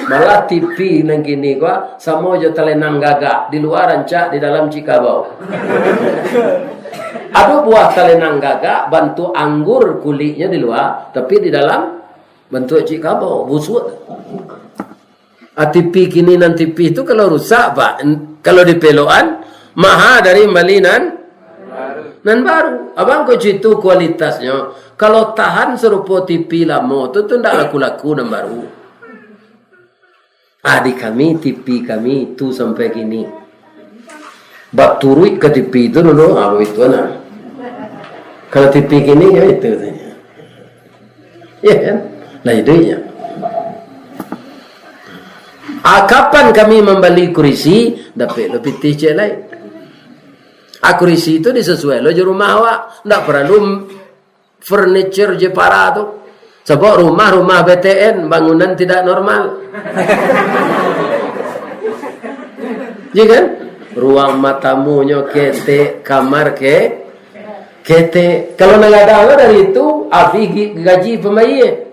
Malah TV nang gini gua sama aja telenang gagak di luar ancak di dalam cikabau. Ada buah telenang gagak bantu anggur kulitnya di luar, tapi di dalam bentuk cikabau busuk. TV kini nan TV itu kalau rusak pak, kalau dipeloan maha dari malinan nan baru. Abang kau itu kualitasnya. Kalau tahan serupa TV lama tu ndak laku-laku dan baru. Di kami TV kami itu sampai gini. Bak turut ke TV itu dulu, itu nah. Kalau TV gini ya itu saja. Ya kan? Nah idenya. Kapan kami membeli kursi? Dapat lebih ticek lain. Kursi itu disesuaikan lo di rumah awak. Ndak perlu furniture Jepara tu. Sebab rumah BTN bangunan tidak normal. Ya kan? Ruang matamunya kete, kamar kete. Kalau nak ada dari itu, afi gaji pemain.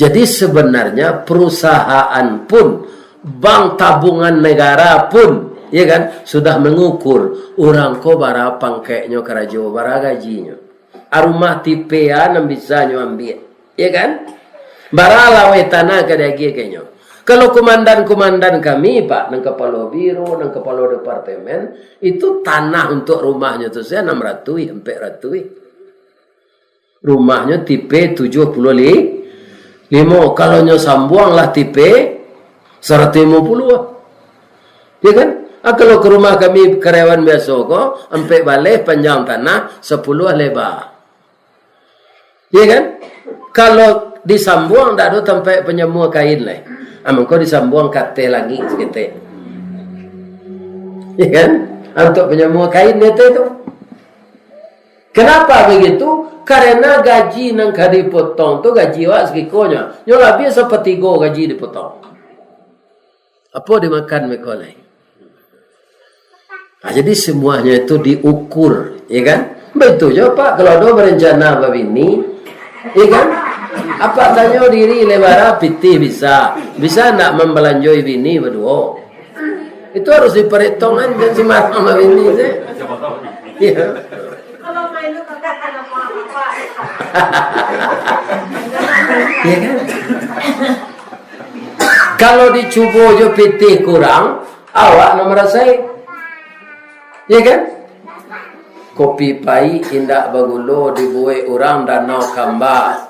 Jadi sebenarnya perusahaan pun, bank tabungan negara pun, ya kan, sudah mengukur orang ko bara pangkeknya kerajo bara gajinya. Arumah tipean yang bisa ambil, ya kan? Bara lawe tanah kadagi kayaknya. Kalau komandan kami pak, nang kepala biro, nang kepala departemen, itu tanah untuk rumahnya tu saya 600 sampai 100. Rumahnya tipe 75. Kalau nyo sambuang lah tipe 150. Ya kan? Kalau ke rumah kami karyawan biasa kok, sampai balik panjang tanah 10 lebar. Ya kan? Kalau disambuang tak ada sampai penyemua kain lah. Kau disambuang kate lagi sekete. Ya kan? Untuk penyemua kain itu. Kenapa begitu? Karena gaji nang dipotong tu gaji wak segikonya. Nyo lebih sepertiga gaji dipotong. Apa dimakan mereka lain? Jadi semuanya itu diukur, ya kan? Betul je pak. Kalau ada berencana begini, ya kan? Apa tanya diri lebara piti bisa nak membelanjoi bini berdua. Itu harus diperhitungkan dan si mama bini deh. Iya. Kalau main lu kakak ada apa-apa. Iya kan? Kalau dicubo jo piti kurang, awak nomor saya. Iya kan? Kopi pai indak bagulo dibuai orang danau kamba.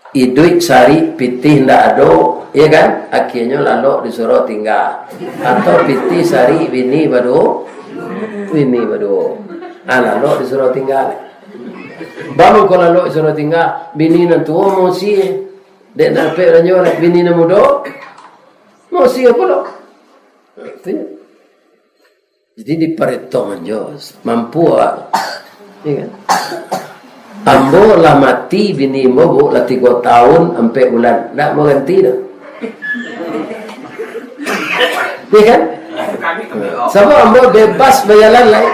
Iduit sari pitih ndak ada, ya kan? Akhirnya lalu disuruh tinggal. Atau pitih sari bini badu. Lalu disuruh tinggal. Baru kalau lalu disuruh tinggal, bini nanti mau sih. Dek nape ranyo bini na mudo. Mau sih apa lo? Jadi diperhitungan jos, mampu ah. Ya kan? Ambo lah mati bini mo lah 3 tahun sampai bulan nak mau ganti dah. Ya kan? Sama ambo bebas berjalan lain.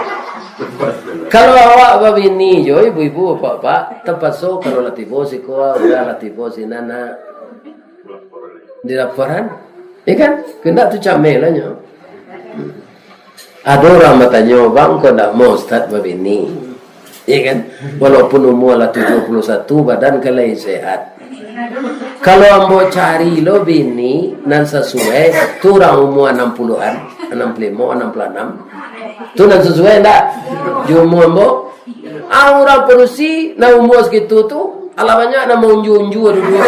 Kalau awak bini jo ibu-ibu bapak terpaksa kalau latibo si kuah udah latibo si nana di laporan. Ya kan? Kena tu camel lah nyo. Ada orang bertanya bang kau nak mau start babini. Ya kan? Walaupun umur lah 71 badan kalai sehat. Kalau ambo cari lo bini nan sesuai tu orang umur 60-an, 65, 66. Tu nan sesuai ndak? Di umur ambo. Orang perusi na umur segitu tu alamannya na mau unju-unju dulu.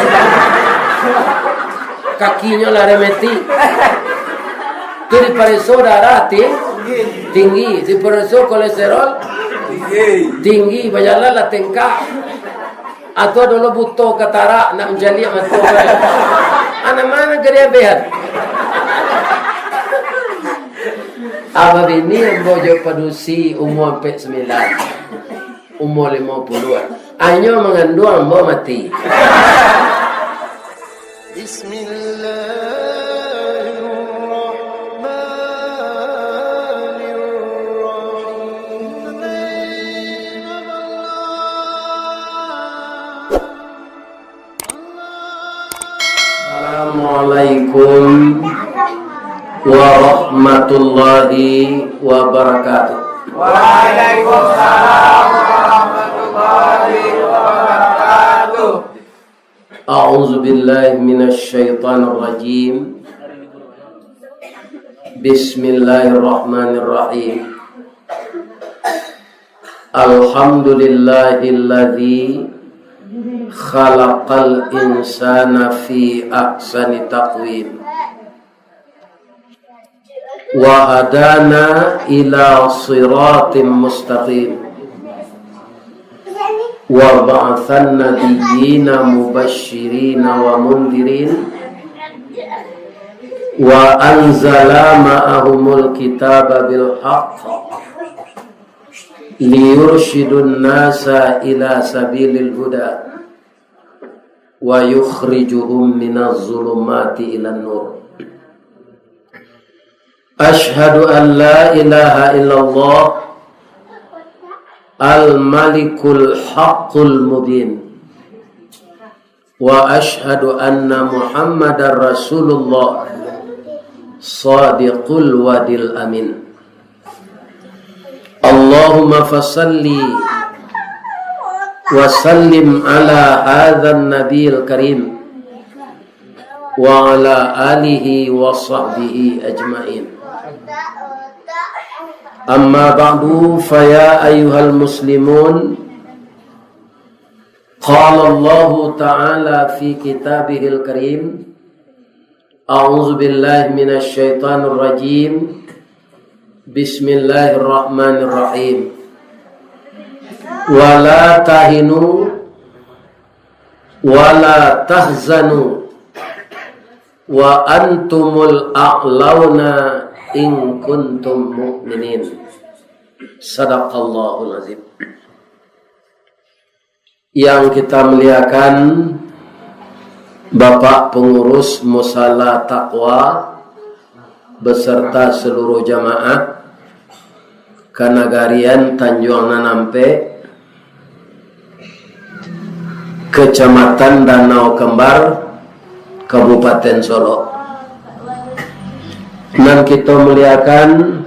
Kakinya lah remeti. Tu di pareso darah tinggi, di pareso kolesterol tinggi, berjalan lah tengkak. Atau dulu butuh ketara nak menjali matu. Anak mana geria behat? Abah bini bojo padusi umur 9, umur 50-an. Anyo mengandung ambo mati. Bismillah. Assalamualaikum warahmatullahi wabarakatuh. Waalaikumsalam warahmatullahi wabarakatuh. A'udzu billahi minasy syaithanir rajim. Bismillahirrahmanirrahim. Alhamdulillahilladzi khalaqal insana fi ahsani taqwim wa hadana ila siratim mustaqim wa ba'athan nabiyyina mubashshirina wa mundhirin wa anzala ma'ahumul kitaba bil haqq liyurshidun nasa ila sabilil huda wa yukhrijuhum minaz zulumati ilan nur. Ashhadu an la ilaha illallah al-malikul haqqul mubin wa ashhadu anna muhammadar rasulullah sadiqul wadil amin. Allahumma fasalli wa sallim ala hadzal nabiyil karim wa ala alihi wa sahbihi ajmain. Amma ba'du, fa ya ayyuhal muslimun, qala Allah ta'ala fi kitabihil karim, a'udzu billahi minasy syaithanir rajim. Bismillahirrahmanirrahim. Wala tahinu wala tahzanu wa antumul a'launa in kuntum mu'minin. Sadaqallahul azim. Yang kita muliakan Bapak pengurus Musala Taqwa beserta seluruh jamaah Kanagarian Tanjung Nanampe, Kecamatan Danau Kembar, Kabupaten Solo. Dan kita muliakan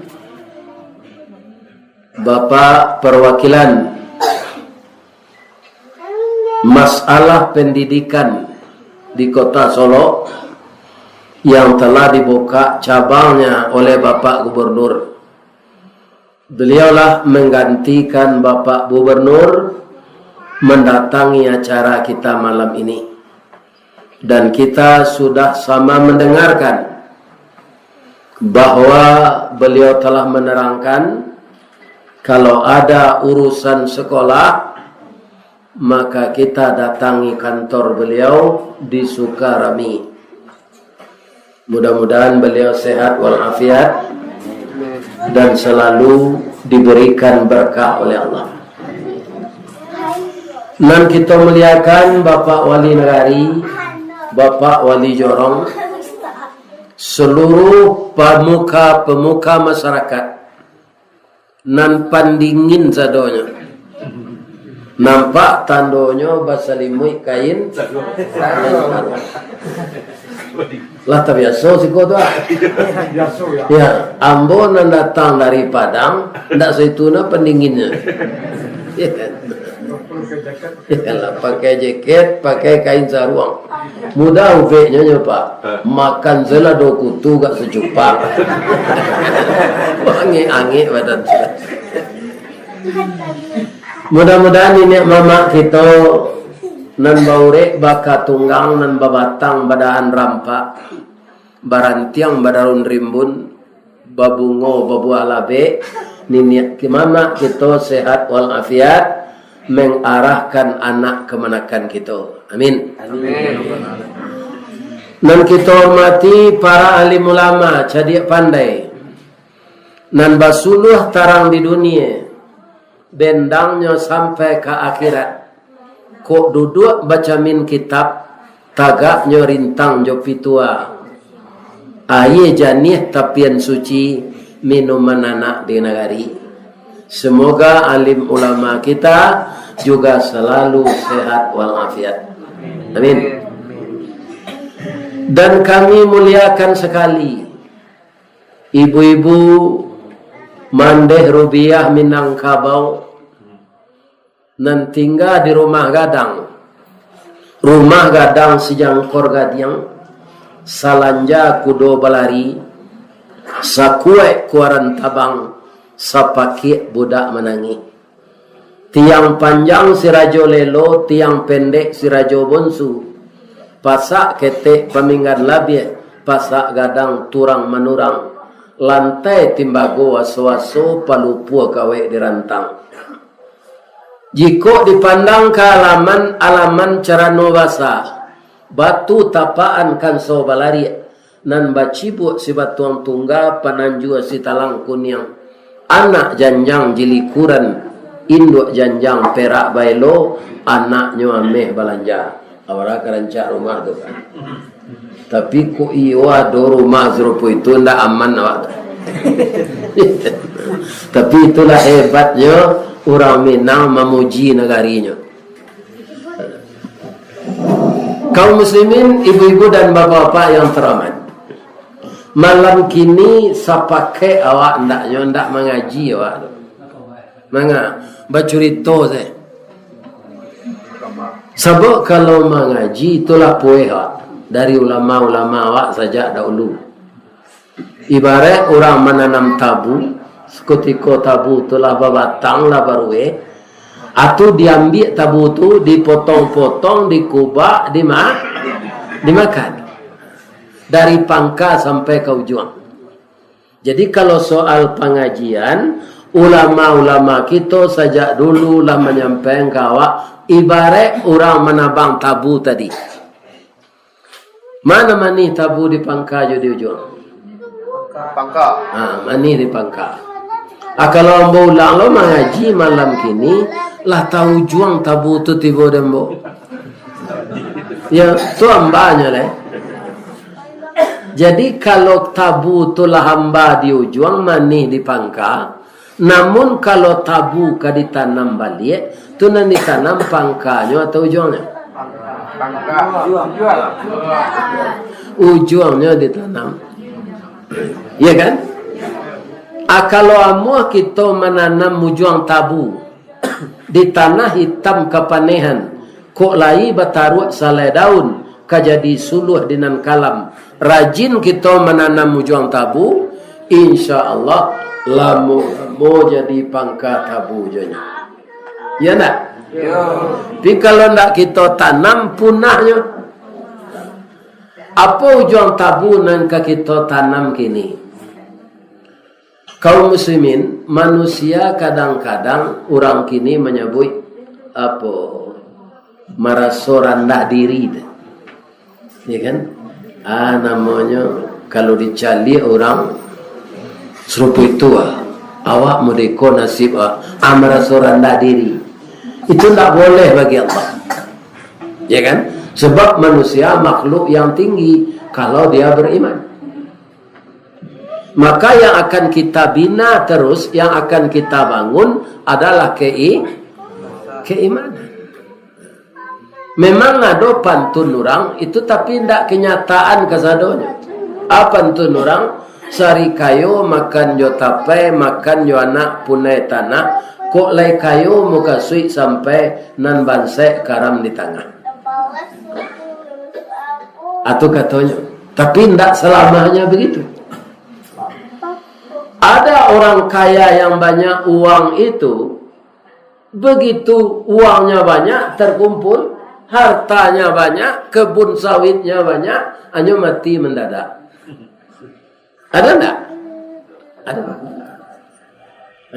Bapak perwakilan masalah pendidikan di Kota Solo yang telah dibuka cabangnya oleh Bapak Gubernur. Beliaulah menggantikan Bapak Gubernur mendatangi acara kita malam ini. Dan kita sudah sama mendengarkan bahwa beliau telah menerangkan kalau ada urusan sekolah maka kita datangi kantor beliau di Sukarami. Mudah-mudahan beliau sehat walafiat dan selalu diberikan berkah oleh Allah. Dan kita muliakan Bapak Wali Negari, Bapak Wali Jorong, seluruh pemuka masyarakat nan pandingin sadonya. Nampak tandonyo basalimui kain lah terbiasa sih kau tu. Ya, ambo nan datang dari Padang, ndak seituna pendinginnya. Ya kan? Ya lah, pakai jaket, pakai kain saruang. Mudah uvenya nya Pak. Makan zela do kutu gak sejupak. Wangi-wangi badan sudah. Mudah-mudahan ini mama kita nan baure baka tunggang nan babatang badaan rampa barantiang badarun rimbun babungo babu alabe nini mama kita sehat walafiat mengarahkan anak kemenakan kita. Amin. Amin. Nan kita hormati para alim ulama cadik pandai nan basuluh tarang di dunia bendangnya sampai ke akhirat. Kok duduk baca min kitab tagaknya rintang jo pitua. Aye janih tapian suci minuman anak di negari. Semoga alim ulama kita juga selalu sehat walafiat. Amin. Dan kami muliakan sekali ibu-ibu mandeh Rubiah Minangkabau nan tinggal di rumah gadang sejangkor gadiang salanja kudo balari sakue kuaran tabang sapakit budak menangi tiang panjang si rajo lelo tiang pendek si rajo bonsu pasak ketek paminggan labie pasak gadang turang manurang lantai timbago waso-waso palupua kawe dirantang. Jika dipandang ke alaman carano basa batu tapaan kan so balari nan bacibuk si batuang tungga pananjua si talang kuniang anak janjang jilikuran induk janjang perak bailo anaknya ameh balanja awara kerancak rumah tu kan. Tapi ku iwa do rumah serupa itu ndak aman awak. Tapi itulah hebatnya orang Minang memuji negarinya. Kaum muslimin, ibu-ibu dan bapak-bapak yang terhormat, malam kini sapake awak ndak mengaji awak. Manga bacurito saya. Sebab kalau mengaji itulah poeha dari ulama-ulama awak saja dahulu. Ibarat orang menanam tabu, ketika tabu itulah babatang lah barue, atau diambil tabu itu dipotong-potong, dikubak, dimakan dari pangka sampai ke ujung. Jadi kalau soal pengajian, ulama-ulama kita sejak dulu lah menyampaikan ke awak ibarat orang menabang tabu tadi. Mana mani tabu di pangka di ujung? Pangka. Mani di pangka. Kalau ambo ulang lo mengaji malam kini lah tahu juang tabu tu tiba dembo. Ya, tu hambanya lah. Jadi kalau tabu tu lah hamba di ujung mani di pangka. Namun kalau tabu ka ditanam balik, tu nan ditanam pangkanya atau ujungnya? Pangka. Ujungnya ditanam. Ya kan? Kalau amuah kita menanam ujung tabu di tanah hitam kepanehan, kok lai bataruak salai daun, kajadi suluh dinan kalam. Rajin kita menanam ujung tabu, insya Allah lamu jadi pangka tabu janya. Ya nak? Tapi kalau nak kita tanam punahnya. Apa ujung tabu nan kita tanam kini? Kaum muslimin, manusia kadang-kadang orang kini menyebut apa? Merasa rendah diri. Ya kan? Namanya kalau dicali orang serupa itu awak mudeko nasib merasa rendah diri. Itu tak boleh bagi Allah. Ya kan? Sebab manusia makhluk yang tinggi kalau dia beriman. Maka yang akan kita bina terus, yang akan kita bangun adalah keimanan. Memang ada pantun orang itu tapi tidak kenyataan kesadonya. Apa pantun orang? Sari kayu makan jo tapai, makan jo anak punai tanah. Kok lai kayu muka sui sampai nan bansai karam di tengah. Atau katanya. Tapi tidak selamanya begitu. Ada orang kaya yang banyak uang itu, begitu uangnya banyak terkumpul, hartanya banyak, kebun sawitnya banyak, hanya mati mendadak. Ada enggak? Ada.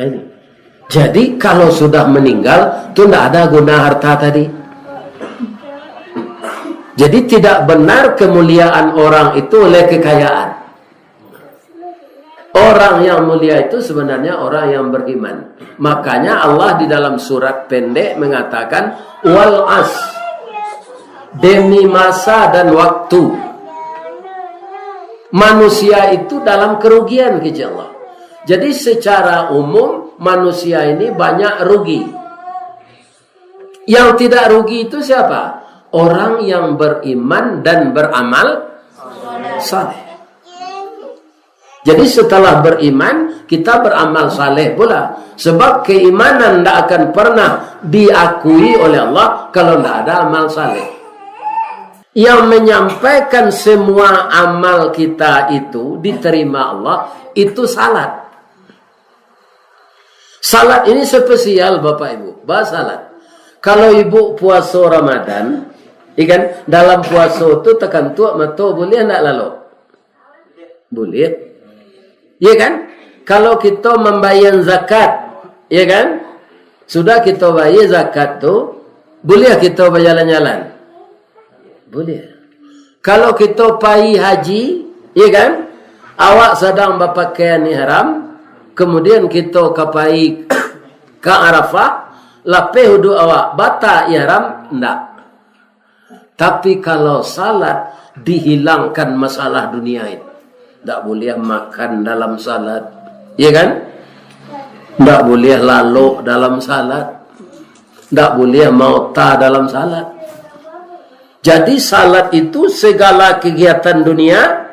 Ini. Jadi kalau sudah meninggal, itu tidak ada guna harta tadi. Jadi tidak benar kemuliaan orang itu oleh kekayaan. Orang yang mulia itu sebenarnya orang yang beriman. Makanya Allah di dalam surat pendek mengatakan wal as, demi masa dan waktu. Manusia itu dalam kerugian kepada Allah. Jadi secara umum manusia ini banyak rugi. Yang tidak rugi itu siapa? Orang yang beriman dan beramal saleh. Jadi setelah beriman, kita beramal saleh pula. Sebab keimanan tidak akan pernah diakui oleh Allah kalau tidak ada amal saleh. Yang menyampaikan semua amal kita itu diterima Allah, itu salat. Salat ini spesial Bapak Ibu. Bahas salat. Kalau ibu puasa Ramadan, ikan dalam puasa itu tekan tua mato boleh tidak lalu? Boleh. Ya kan? Kalau kita membayar zakat, ya kan? Sudah kita bayar zakat tu, boleh kita berjalan-jalan? Boleh. Kalau kita pergi haji, ya kan? Awak sedang berpakaian ihram, kemudian kita pergi ke Arafah, lapeh hudu awak bata ihram, enggak. Tapi kalau salat dihilangkan masalah dunia itu. Tak boleh makan dalam salat, ya kan? Tak boleh lalu dalam salat, tak boleh mauta dalam salat. Jadi salat itu segala kegiatan dunia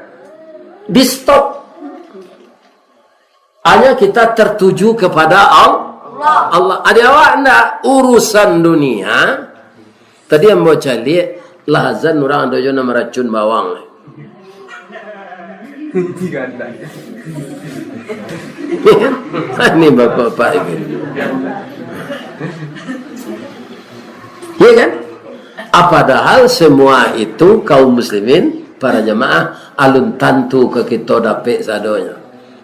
di stop. Hanya kita tertuju kepada Allah. Ada awak enggak urusan dunia. Tadi yang mau cari lahazan orang dojo nama racun bawang. Ini bapak-bapak ini. Ya kan? Padahal semua itu kaum muslimin, para jemaah alun tantu ke kita dapat sadonya.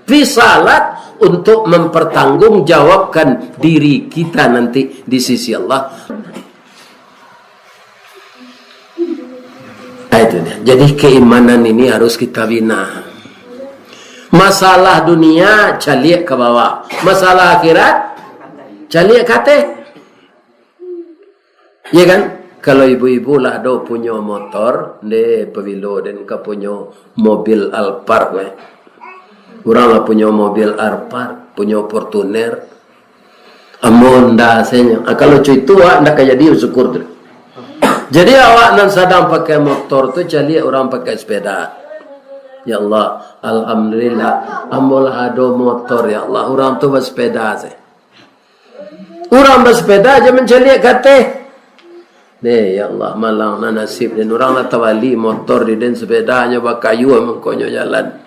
Salat untuk mempertanggungjawabkan diri kita nanti di sisi Allah. Itu dia. Jadi keimanan ini harus kita bina. Masalah dunia caliak ke bawah, masalah akhirat caliak kate. Ya kan? Kalau ibu-ibu lah do punya motor, de pevilo dan ka punya mobil Alphard we. Urang lah punya mobil Alphard, punya Fortuner. Amun dah senya. Kalau cuy tua ndak kaya dia syukur tu. Jadi awak nan sedang pakai motor tu caliak orang pakai sepeda. Ya Allah, alhamdulillah, amul ada motor ya Allah. Orang tu bersepeda saja. Orang bersepeda aja menceliak kata. Ya Allah, malang na nasib dan orang nak tawali motor di dan sepeda hanya bakayu amang konyo jalan.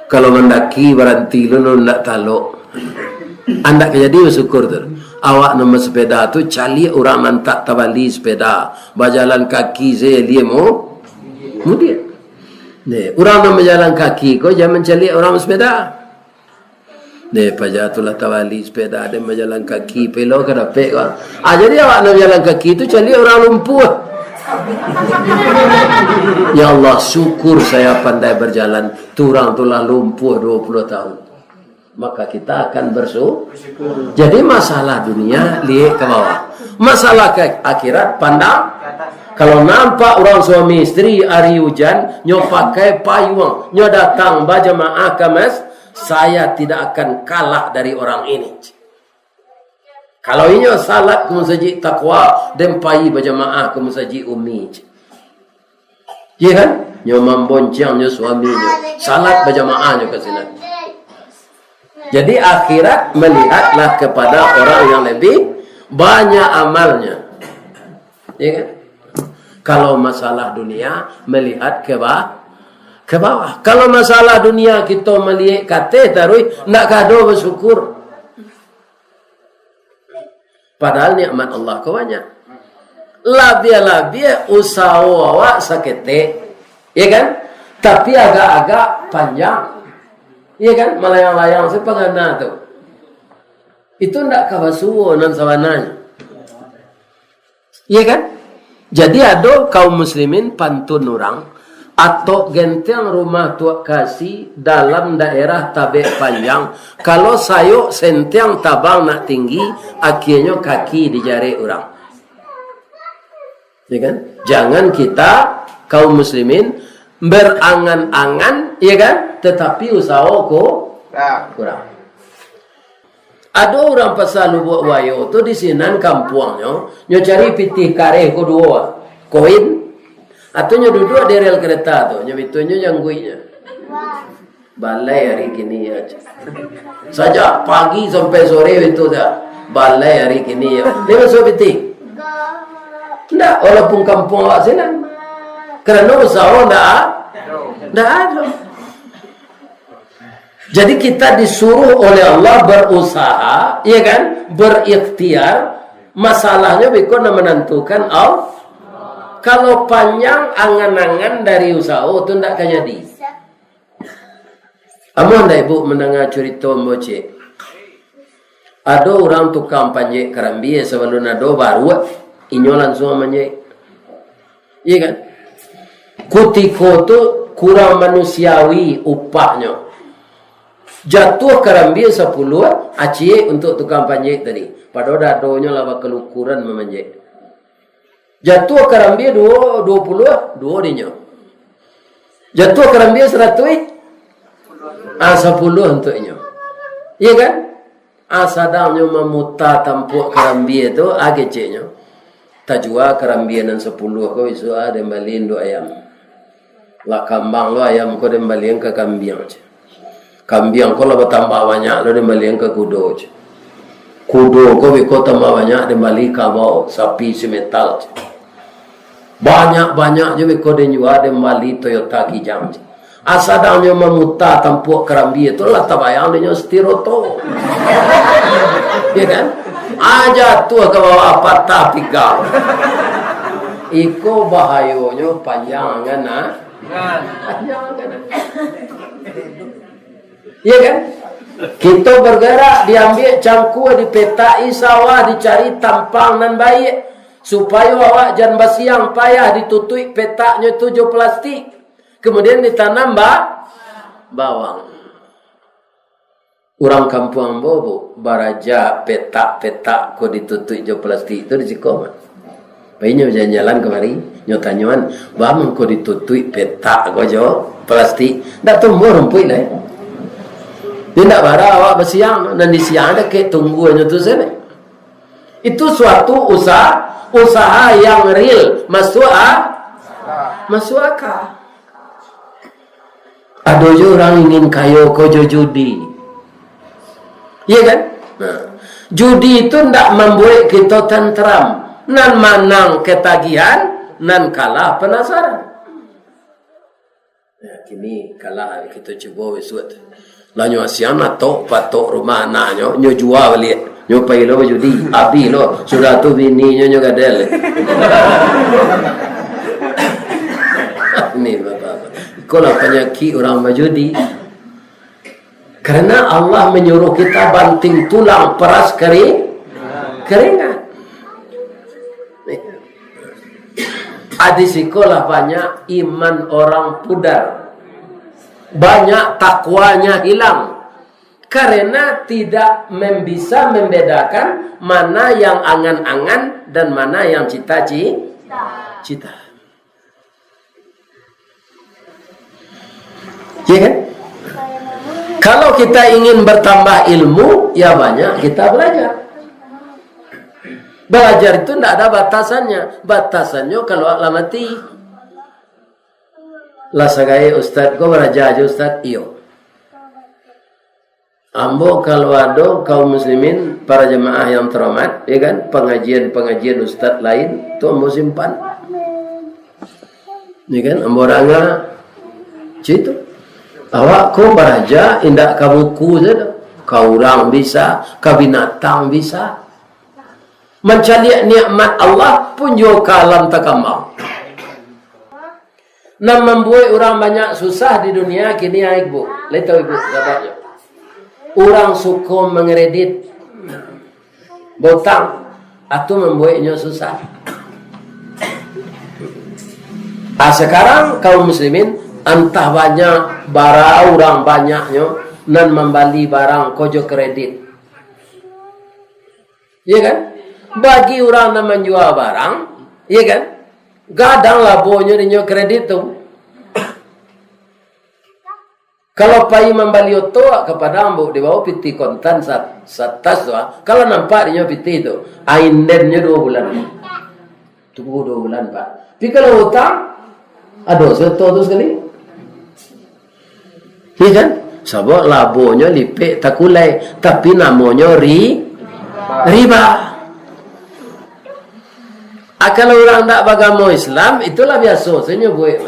Kalau mendaki berhenti lu nak talok. Anda jadi bersyukur tu. Awak nama sepeda tu cali orang nantak tawali sepeda. Berjalan kaki saya dia mau dia. Orang nak berjalan kaki kau jangan mencari orang sepeda. Pajatulah tawali sepeda ada berjalan kaki pelo ke dapat kau. Jadi awak nak berjalan kaki itu cari orang lumpuh. Ya Allah, syukur saya pandai berjalan. Turang tulah lumpuh 20 tahun. Maka kita akan bersyukur. Jadi masalah dunia lihat ke bawah. Masalah ke akhirat pandang. Kalau nampak orang suami istri hari hujan, nyo pakai payung, nyo datang berjamaah ke masjid, saya tidak akan kalah dari orang ini. Kalau ini salat ke masjid takwa, dan pai berjamaah ke masjid ummi. Ya kan? Nyo membonceng nyo suaminya, salat berjamaah nyo ke sini. Jadi akhirat melihatlah kepada orang yang lebih banyak amalnya. Ya kan? Kalau masalah dunia melihat ke bawah. Kalau masalah dunia kita melihat kata tarui nak kado bersyukur. Padahal nikmat Allah kau banyak. Labia usaha awak sakete. Ya kan? Tapi agak-agak panjang. Ya kan? Melayang-layang sepengana tu. Itu ndak kawasuwo nan sawananya. Ya kan? Jadi ada kaum muslimin pantun orang atau genteng rumah tuak kasih dalam daerah tabek panjang. Kalau sayuk sentiang tabang nak tinggi, akhirnya kaki di jari orang. Ya kan? Jangan kita kaum muslimin berangan-angan, ya kan? Tetapi usaha kurang. Ada orang pasal lubuk wayo tu di sinan kampungnya, nyo cari pitih kareh kedua, koin. Atunya duduk di rel kereta tu, nyebitunya yang guinya. Balai hari kini ya. Saja pagi sampai sore itu dah. Balai hari kini ya. Dia masuk piti. Tidak, walaupun kampung awak senang. Kerana usaha tidak ada. Jadi kita disuruh oleh Allah berusaha, ya kan? Berikhtiar. Masalahnya bikon menentukan Allah. Kalau panjang angan-angan dari usaha itu tidak akan jadi. Amun dah ibu mendengar cerita moce. Ada orang tukang panjek kerambi sebelum ada baru inyo langsung manjek. Iya kan? Kutiko tu kurang manusiawi upahnya. Jatuh kerambi 10 acie untuk tukang panjek tadi. Padahal dadonya laba kelukuran memanjek. Jatuh kerambi 20 dinyo. Jatuh kerambi 100 10 untuknya. Iya kan? Asadangnya memutar tampuk kerambi itu agecenya. Tajua kerambi dan 10 kau isu ada baliin do ayam. Lah kambang lo ayam kau dem baliin ke kambing aja. Kambing kau lah bertambah banyak lo dem baliin ke kudo aja. Kudo kau ikut tambah banyak dem bali kabau sapi semetal aja. Banyak-banyak je kau dem jual dem bali Toyota Kijang aja. Asadangnya memutar tampuk kerambi itu lah tabayang dia stiroto. Ya kan? Aja tuh ke bawah patah pigang. Iko bahayonya panjang kan? Panjang kan? Ya kan? Kita bergerak diambil cangkul dipetai sawah dicari tampang dan baik supaya awak jangan basiang payah ditutup petaknya 7 plastik. Kemudian ditanam bawang. Orang kampung bobo baraja petak-petak ko ditutup jo plastik itu risiko mah. Painyo jalan kemari nyotanyuan, "Bam ko ditutup petak ko jo plastik." Dak tumbuh rumput lah. Tidak bara awak bersiang dan di siang ada ke tunggu aja tu sana. Itu suatu usaha yang real, masuk akal. Ada je orang ingin kaya kau judi. Iya kan? Nah, judi itu tidak membuat kita tentram. Nan manang ketagihan, nan kalah penasaran. Nah, kini kalah kita cuba wisuat. Lah nyo asian atok patok rumah anaknya, nyo jual balik. Nyo pai lo judi, abi lo sudah tu bini nyo gadel. Ini bapak. Kalau penyakit orang berjudi. Karena Allah menyuruh kita banting tulang peras keringat. Di sekolah banyak iman orang pudar. Banyak takwanya hilang. Karena tidak bisa membedakan mana yang angan-angan dan mana yang cita-cita. Ya kan? Kalau kita ingin bertambah ilmu, ya banyak kita belajar. Belajar itu tidak ada batasannya. Batasannya kalau Allah mati. Lah sagai Ustaz, kau belajar aja Ustaz? Iyo. Ambo kalau ada kaum muslimin, para jemaah yang terhormat, ya kan? Pengajian Ustaz lain, tu ambo simpan. Ya kan? Ambo ranga. Citu. Awak kau beraja indak ka buku saja. Kau orang bisa, ka binatang bisa. Mencari nikmat Allah pun juga kalam takambang. Nam membuat orang banyak susah di dunia kini ya ibu. Lihat tahu ibu katanya. Orang suka mengeredit botang atau membuatnya susah. Sekarang kaum muslimin entah banyak barang orang banyaknya nan membeli barang kojo kredit. Iya kan? Bagi orang yang menjual barang, iya kan? Gadang labonya dinyo kredit tu. Kalau pai membeli oto kepada ambo di bawah piti kontan satas tu. Kalau nampak dinyo piti tu, aindennya 2 bulan. Tunggu 2 bulan Pak. Tapi kalau hutang Ada seto tu sekali. Iya kan? Sebab labonya lipik takulai, tapi namanya riba. Kalau orang tak beragama Islam, itulah biasa saya buat.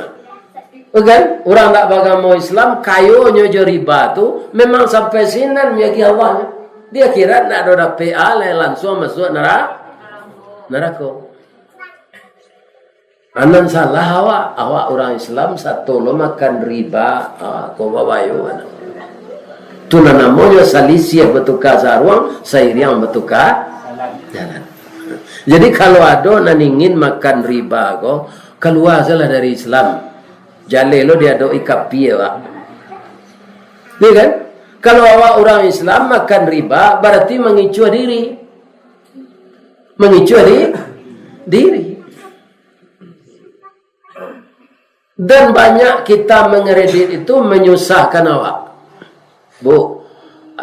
Kan? Orang tak beragama Islam, kayunya je riba tu memang sampai sinan menyagi Allah. Dia kira nak ada PA langsung masuk neraka. Anan salah awak orang Islam satu lo makan riba, kau bawayo anak. Tu namanya salisih bertukar sarwang, sairiang bertukar jalan. Jadi kalau ada nan ingin makan riba ko, keluar salah dari Islam. Jale lo dia do ikap piye wak. Dia kan? Kalau awak orang Islam makan riba berarti mengicua diri. Mengicua diri. Dan banyak kita mengeredit itu menyusahkan awak. Bu,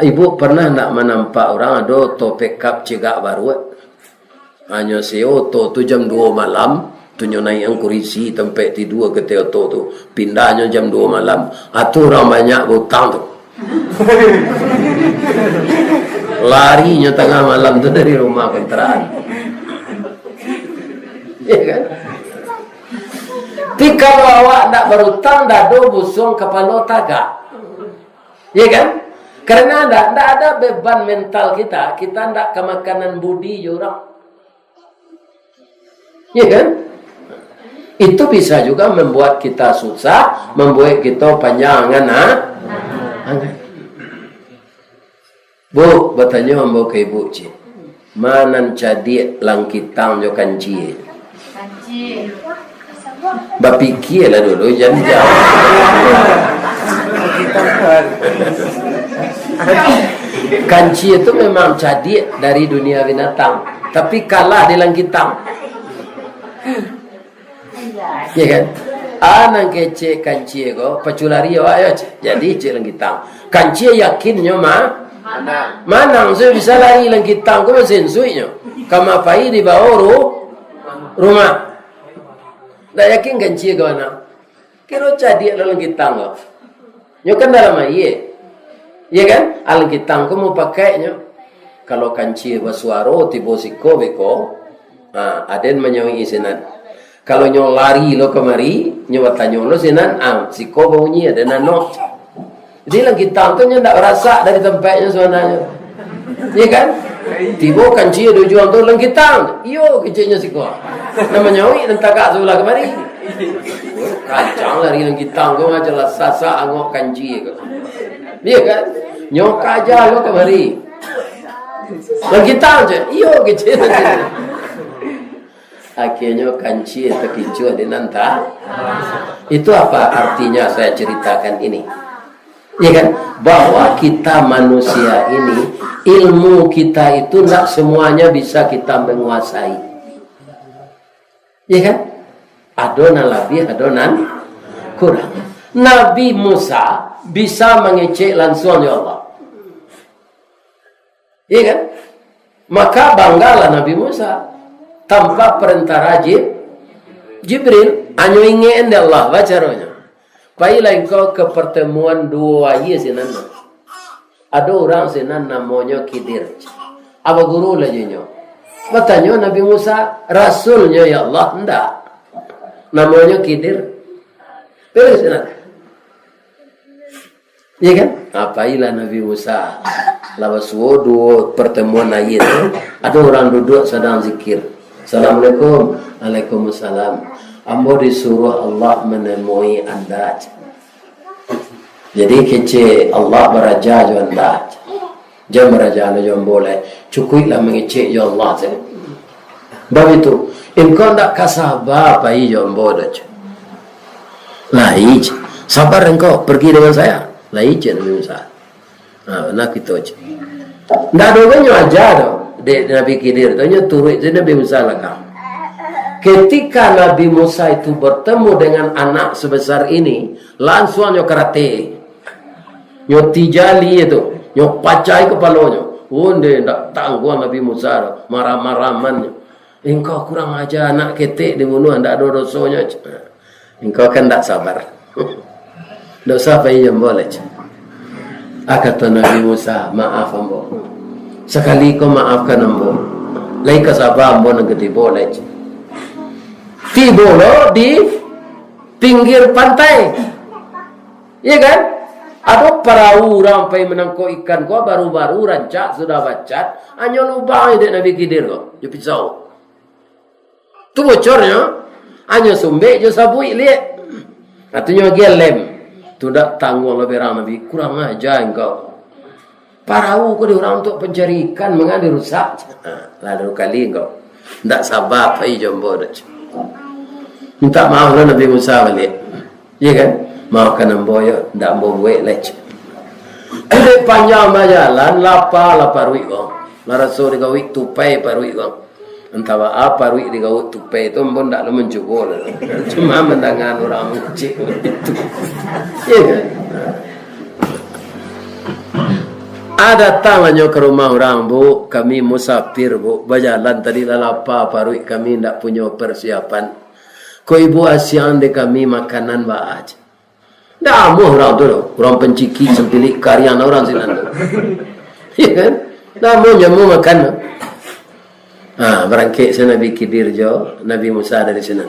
ibu pernah tak menampak orang ada topek kap cegak baru? Hanya seoto tu jam 2 malam, tu naik yang kurisi tempat tidur ke teoto tu. Pindahnya jam 2 malam. Atau orang banyak hutang tu. Larinya tengah malam tu dari rumah kontrakan. Ya kan? Tapi kalau awak tak berhutang, dado busung kepala tagak. Ya kan? Karena tak ada beban mental kita. Kita tak kemakanan budi orang. Ya kan? Itu bisa juga membuat kita susah, membuat kita panjang angan. Bu, bertanya ambo ke ibu cik. Manan cadik lang kitang jo kanci. Kanci. Bapikir lah dulu, jangan jawab. Kanci itu memang cadik dari dunia binatang, tapi kalah di langkitang. Ya kan? Nang kece kanci ko paculari awak ya. Jadi cek langkitang. Kanci yakinnya manang so bisa lari langkitang ko mesin suinya. Kama pai di bawah rumah. Dah yakin kanci ko na. Kiro cadik langkitang ko. Nyo kan dalam aye. Ya kan? Langkitang ko mau pakainya. Kalau kanci basuaro tibo siko beko. Aden menyawi isinan. Kalau nyo lari lo kemari, nyo bertanya lo sinan, siko bunyi ada nano. Jadi langkitang tu nyo tak rasa dari tempatnya sebenarnya. Ya kan? Tibo kanci ada jual tu langkitang. Iyo kecilnya siko. Namanya wi dan tagak sebelah kemari. Kacang lari langkitang ko ngajar sasa angok kanci ko. Ya kan? Nyo kaja lo kemari. Langkitang je. Iyo kecilnya. Akhirnya kanci terkicau di nanta. Itu apa artinya saya ceritakan ini? Ya kan? Bahwa kita manusia ini, ilmu kita itu tidak semuanya bisa kita menguasai. Ya kan? Adonan lebih, adonan kurang. Nabi Musa bisa mengecek langsung ya Allah. Ya kan? Maka banggalah Nabi Musa. Tanpa perintah Jibril, hanya ingin Allah bacaranya. Pailah engkau ke pertemuan dua ayah sinan. Ada orang sinan namanya Khidir. Apa guru lajinya? Bertanya Nabi Musa, Rasulnya ya Allah, enggak. Namanya Khidir. Pilih sinan. Ya kan? Apailah Nabi Musa. Lawas dua pertemuan ayah itu. Ada orang duduk sedang zikir. Assalamualaikum. Waalaikumsalam. Ambo disuruh Allah menemui anda. Jadi kece Allah beraja jo anda. Jam beraja no jom boleh. Cukuplah mengecek jo Allah. Begitu. Engkau tak kasabah pai jom boleh. Lain. Sabar engkau pergi dengan saya. Lain je Nabi Musa. Nak itu aja. Ndak ada orang aja dong. Nabi Khidir tanya turut Nabi Musa lagi. Ketika Nabi Musa itu bertemu dengan anak sebesar ini, langsung nyo karate, nyo tijali itu, nyo pacai kepalanya. Onde ndak tangguh Nabi Musa marah-maraman. Engkau kurang aja anak ketek dibunuh, ndak ada dosanya. engkau kan tak sabar. Tak usah payah boleh. Kata Nabi Musa, maaf ambo. Sekali kau maafkan ambo, lai kasabah ambo nak boleh. Tiba lo di pinggir pantai, iya kan? Ada perahu rampai menangkau ikan kau baru-baru rancak sudah bacat, hanya lubang ide Nabi Khidir kau, dia pisau. Tu bocornya, hanya sumbek je sabui lihat. Artinya gelem. Tu dak tanggung lebih ramai Nabi, kurang aja engkau. Perahu kau diorang untuk pencari ikan mengalir rusak. Lalu kali engkau tak sabar pai jombo dah. Minta maaf lah Nabi Musa balik. Iya kan? Maafkan ambo ya, tak ambo buat lech. Ada panjang berjalan, lapar wik kau. Laraso di kawik tupai parwik kau. Entah apa parwik di kawik tupai itu ambo tak lu mencuba lah. Cuma mendangan orang kecil itu. Iya kan? Ada tangannya ke rumah orang bu, kami musafir bu, berjalan tadi lapar parwik kami tak punya persiapan. Ko ibu asian de kami makanan baaj. Dah mau orang tu, orang penciki sempilik karyan orang sini. Iya kan? Dah mau jamu makan. Berangkat sana Nabi Khidir jo, Nabi Musa dari sana.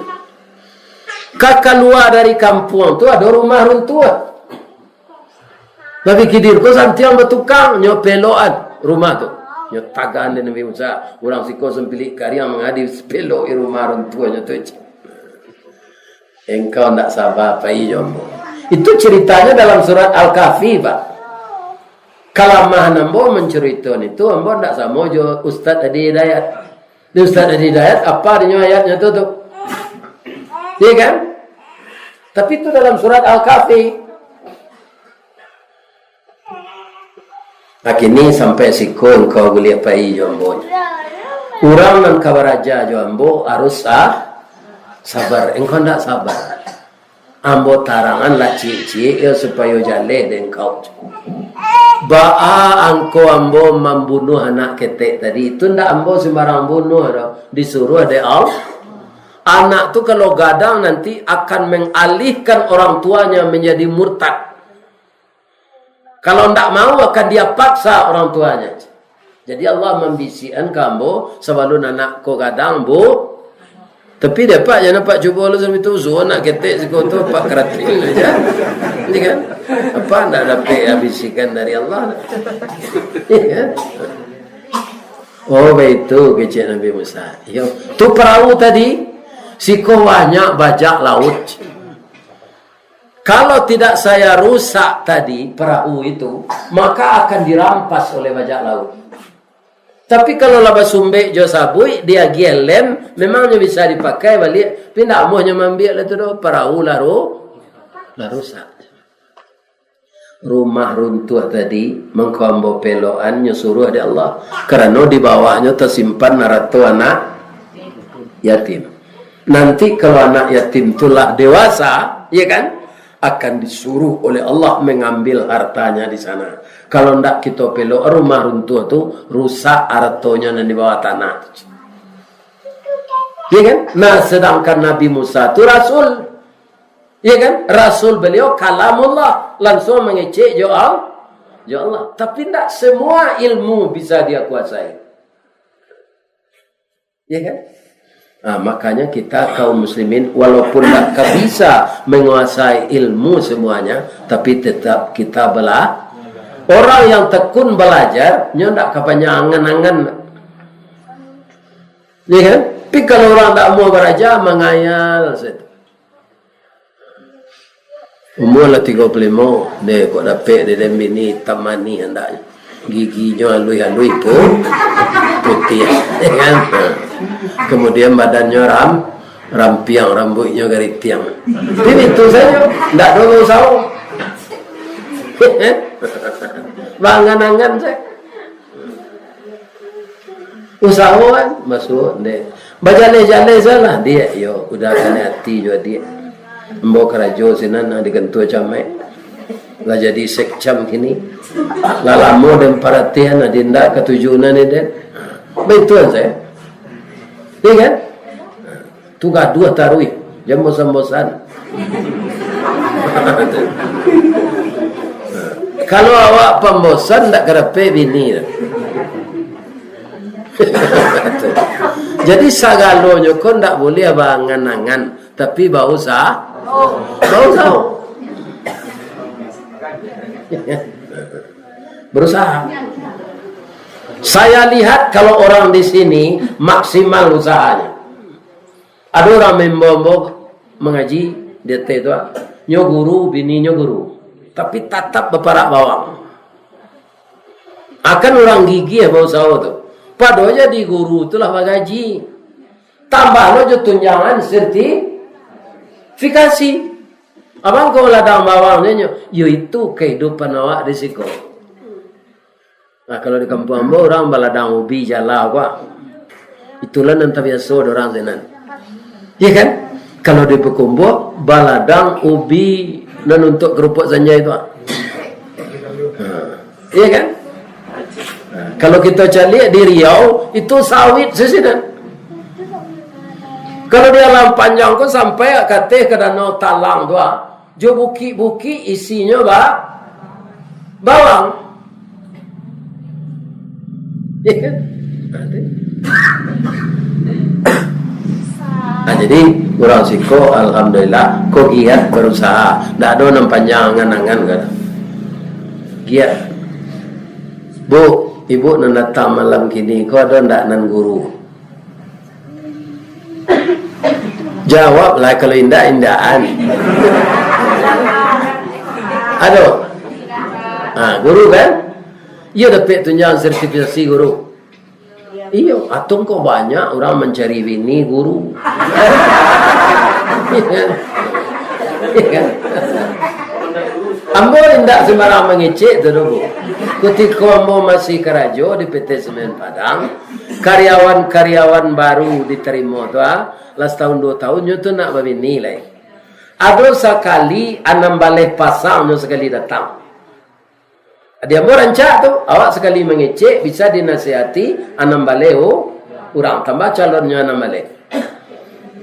Kakak keluar dari kampung tu ada rumah runtuh. Nabi Khidir ko santiang bertukang nyopeloan rumah tu. Nyo tagan Nabi Musa, orang siko sempilik karyan mengadi pelok rumah runtuhnya tu. Engkau tak sabar pai jombo. Itu ceritanya dalam surat Al-Kahfi, Pak. Kalau ambo menceritakan itu, ambo tak sama jo Ustaz Adi Hidayat. Di Ustaz Adi Hidayat apa dia ayatnya tu? Iya kan? Tapi itu dalam surat Al-Kahfi. Kini sampai siko engkau boleh pai jombo. Orang nan kabaraja jombo harus sabar, engkau tak sabar. Ambo tarangan lah cik-cik ya supaya jale engkau. Ba'a angko ambo membunuh anak ketek tadi. Itu ndak ambo sembarang bunuh dah. Disuruh ada anak tu kalau gadang nanti akan mengalihkan orang tuanya menjadi murtad. Kalau ndak mau akan dia paksa orang tuanya. Jadi Allah membisikkan kambo sebelum anak ko gadang bu. Tapi dapat je nampak cuba lu sampai tu zuan nak ketek sekoto pak kerating aja. Ini kan? Apa nak dapat bisikan dari Allah? Ya. Oh begitu kecil Nabi Musa. Yo, tu perahu tadi siko banyak bajak laut. Kalau tidak saya rusak tadi perahu itu, maka akan dirampas oleh bajak laut. Tapi kalau laba sumbek jo sabui dia gelem memangnya bisa dipakai balik pindah amuhnya mambil itu do perahu laru rusak. Rumah runtuh tadi mengkombo peloan nyuruh ada Allah karena di bawahnya tersimpan naratu anak yatim. Nanti kalau anak yatim itulah dewasa, ya kan? Akan disuruh oleh Allah mengambil hartanya di sana. Kalau ndak kita pelok rumah runtuh tu rusak hartanya dan di bawah tanah. Ya kan? Nah, sedangkan Nabi Musa tu rasul. Ya kan? Rasul beliau kalamullah, langsung mengecek ya Allah. Tapi ndak semua ilmu bisa dia kuasai. Ya kan? Nah, makanya kita kaum muslimin walaupun tak bisa menguasai ilmu semuanya, tapi tetap kita belajar. Orang yang tekun belajar, nyo tak kapanya angan-angan. Ya kan? Tapi kalau orang tak mau belajar, mengayal. Umur lah 35, dia kok dapat dia bini tamani hendaknya. Giginya halui-halui pun putih, ya kan? Kemudian badannya rampiang, rambutnya garitiang. Ini itu saja, tidak ada usaha. Bangan-angan saya. Usaha kan masuk deh. Bajale-jale salah dia, yo udah kena hati juga dia. Mbok kerajo sinan dikentu camai. Lah jadi sekcam kini. Lah lamo dan perhatian adinda ketujuan ini deh. Betul saya. Iya kan? Tu gaduh tarui. Jangan bosan-bosan. Kalau awak pembosan tak kerepe bini. Jadi sagalonya kau tak boleh abangan-angan, tapi bau sah. Berusaha. Saya lihat kalau orang di sini maksimal usahanya. Ada orang membawa mengaji dia itu, nyo guru, bininya guru, tapi tatap beparak bawang. Akan orang gigi ya bau sawo tu. Padahal di guru itulah bagaji. Tambah lo je tunjangan sertifikasi. Abang kau ladang bawangnya, yo itu kehidupan awak risiko. Nah kalau di kampung ambo orang baladang ubi jala apa, itulah nanti biasa orang zenan. Iya kan? Kalau di Pekumbo baladang ubi dan untuk kerupuk sanja itu. Iya kan? Kalau kita cari di Riau itu sawit sesinan. Kalau di alam panjang kau sampai kate ke danau Talang tu, jo buki-buki isinya bawang. Iya kan? Nah, jadi orang siko alhamdulillah kok giat berusaha. Tak ada nam panjang angan-angan kan. Giat. Bu, ibu nak datang malam kini, kau ada ndak nan guru? Jawablah kalau indah-indahan. Aduh. Guru kan? Ia dapat tunjangan sertifikasi guru. Iya, atung kok banyak orang mencari bini guru. Iya kan? Ambo tidak sembarang mengecek tu Bu. Ketika ambo masih kerajo di PT Semen Padang, karyawan-karyawan baru diterima tu, last tahun 2 tahun tu nak berbini lah. Ada sekali 6 balai pasang sekali datang. Dia mau rancak tu, awak sekali mengecek bisa dinasihati 6 balai orang tambah calonnya 6 balai.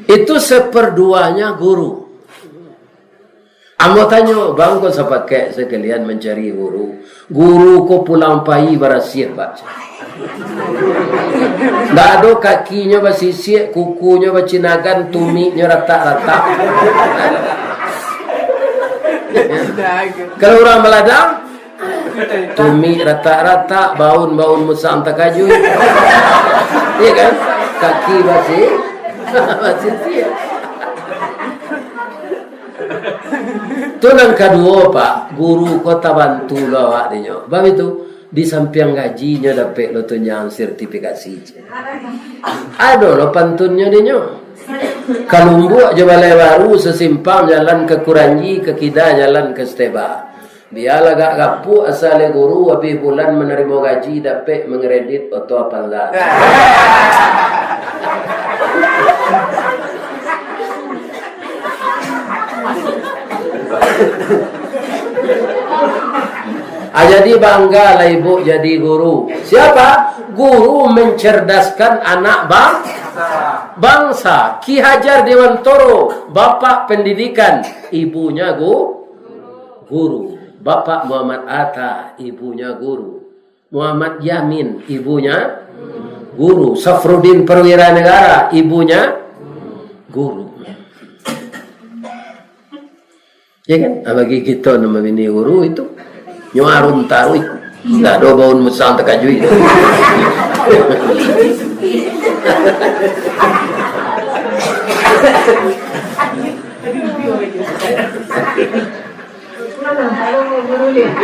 Itu 1/2-nya guru. Ambo tanya, bang kau sepakai sekalian mencari guru. Guru kau pulang pagi berasih baca. Tak ada kakinya bersisik, kukunya bercinakan, tuminya rata-rata. Kalau orang beladang, tumi rata-rata, baun-baun musang takaju. Iya kan? Kaki masih siap. Itu yang kedua Pak, guru kota bantu lo awak dia. Bab itu di samping gajinya dapat lo tunjangan sertifikasi. Ada lo pantunnya dia. Kalau buat je balai baru sesimpang jalan ke Kuranji, ke Kida jalan ke Steba. Biarlah gak gapu asal guru habis bulan menerima gaji dapat mengredit atau apa lah. Jadi bangga lah ibu jadi guru. Siapa? Guru mencerdaskan anak bangsa. Ki Hajar Dewantoro, bapak pendidikan, ibunya guru. Bapak Muhammad Atta, ibunya guru. Muhammad Yamin, ibunya guru. Safruddin Perwira Negara, ibunya guru. Ya kan? Bagi kita nama bini guru itu nyuarun tarui. Tak ada baun musang terkajui.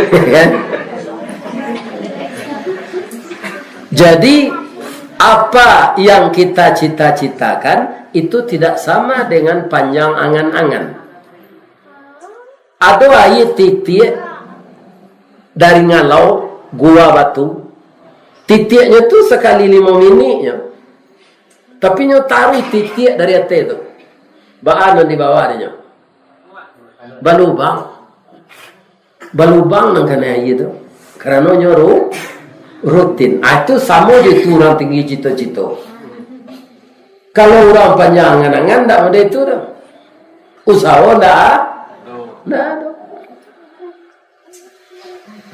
Kan? Jadi apa yang kita cita-citakan itu tidak sama dengan panjang angan-angan. Ada air titik dari Ngalau, Gua Batu. Titiknya tu sekali 5 minitnya. Tapi nyo taruh titik dari atas tu. Baan di bawah dia. Balubang nang kena air tu. Kerana nyo rutin. Itu sama je tu orang tinggi cita-cita. Kalau orang panjang angan-angan tak ada itu dah. Usaha ndak ada.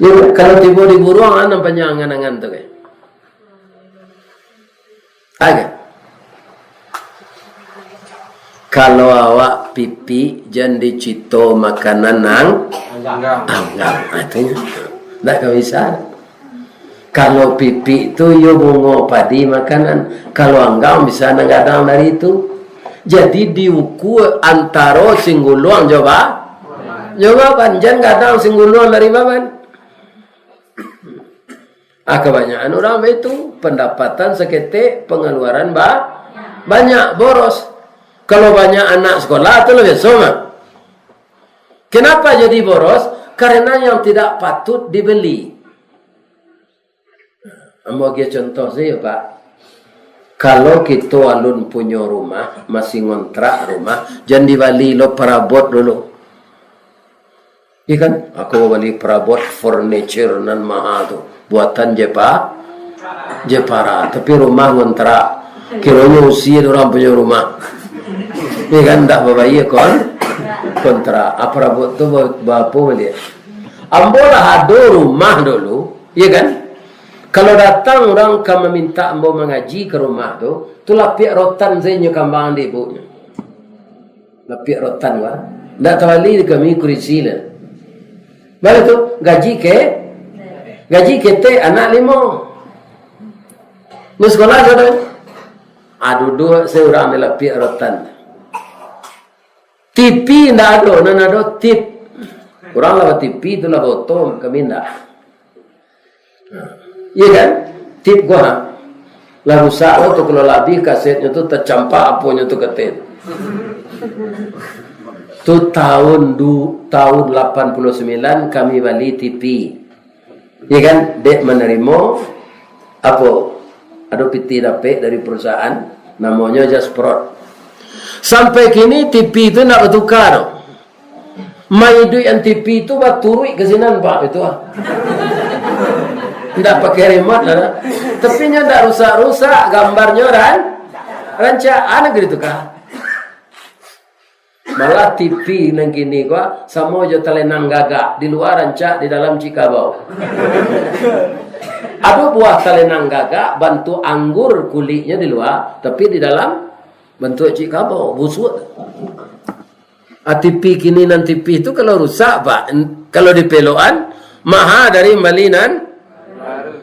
Ya, kalau tiba di buruan nampaknya angan-angan tu kan. Agak. Kalau awak pipi jangan dicito makanan nang anggam. Artinya tak kau bisa. Kalau pipi itu yo bungo padi makanan. Kalau anggam bisa nanggadang dari itu. Jadi diukur antara singguluang jawaban jangan gadang singguluang dari baban. Kebanyakan orang itu pendapatan seketik, pengeluaran banyak, boros. Kalau banyak anak sekolah itu lebih sama. Kenapa jadi boros? Karena yang tidak patut dibeli. Ambo bagi contoh saya Pak. Kalau kita alun punya rumah, masih ngontrak rumah, jangan dibali lo perabot dulu. Iya kan? Aku beli perabot furniture nan mahal tu. Buatan Jepara. Tapi rumah ngontrak. Kiranya usia orang punya rumah. Iya kan? Tak berbayar kontrak. Perabot tu berapa beli? Ambo lah ada rumah dulu. Iya kan? Kalau datang orang akan meminta ambo mengaji ke rumah tu lapik rotan saya nyukambang di ibunya. Lapik rotan wah. Tak tawali kami kurisi lah. Baru tu gaji ke anak 5. Ni sekolah sudah. Dua seorang lapik rotan. TV ndak ada, nan ada tip. Orang lawat TV tu lah botol kami ndak. Iya kan? Tip gua lah rusak tu kalau lebih kasetnya tu tercampak apanya tu ketin. Tu tahun 89 kami beli TV. Iya kan? Dek menerima apa? Ada piti dapet dari perusahaan namanya Jasprot. Sampai kini TV itu nak bertukar. Mai duit yang TV itu baturui ke sinan Pak itu tidak pakai remote lah. Tapi nya tidak rusak-rusak gambarnya rancaan gitu kah? Malah TV nang gini gua sama aja telenang gagak di luar rancak di dalam cikabau. Ada buah telenang gagak bantu anggur kulitnya di luar tapi di dalam bentuk cikabau busuk. TV kini nan TV itu kalau rusak Pak, kalau dipeloan mahal dari malinan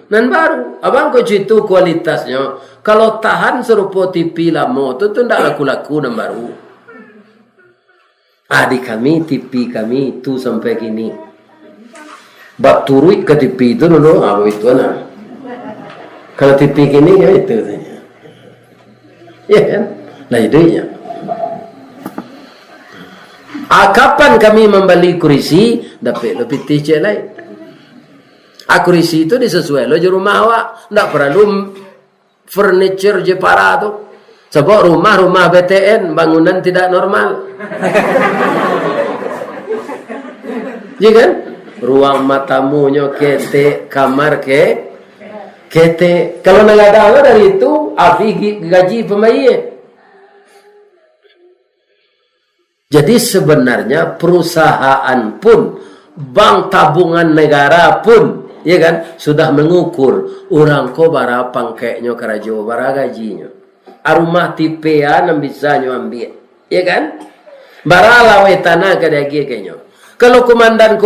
nan baru. Abang kau cerita kualitasnya. Kalau tahan serupa TV lama tu tidak laku-laku nan baru. Di kami TV kami itu sampai gini. Bak turut ke TV itu dulu, itu nah. Kalau TV gini ya itu saja. Ya kan? Nah idenya. Kapan kami membeli kursi? Dapat lebih ticek lain. Kursi itu disesuai lo di rumah awak. Tak perlu furniture Jepara tu. Sebab rumah BTN bangunan tidak normal. Ya kan? Ruang matamunya kete, kamar kete. Kalau nak ada dari itu, api gaji pemain. Jadi sebenarnya perusahaan pun, bank tabungan negara pun, ya kan, sudah mengukur orang ko bara pangkeknya kerajo bara gajinya. Arumah tipean yang bisa ambil, ya kan? Bara lawe tanah kadagi kayaknya. Kalau komandan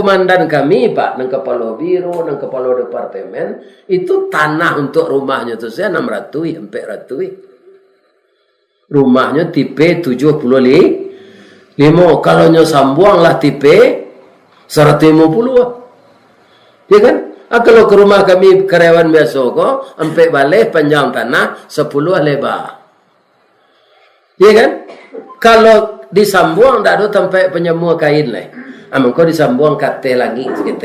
kami Pak, nang kepala biro, nang kepala departemen, itu tanah untuk rumahnya tu saya 600 sampai 100. Rumahnya tipe 75. Kalau nyo sambuang lah tipe 150. Ya kan? Kalau ke rumah kami karyawan biasa kok, sampai balik panjang tanah 10 lebar. Ya kan? Kalau disambuang tak ada sampai penyemua kain lah. Kau disambuang kate lagi sikit.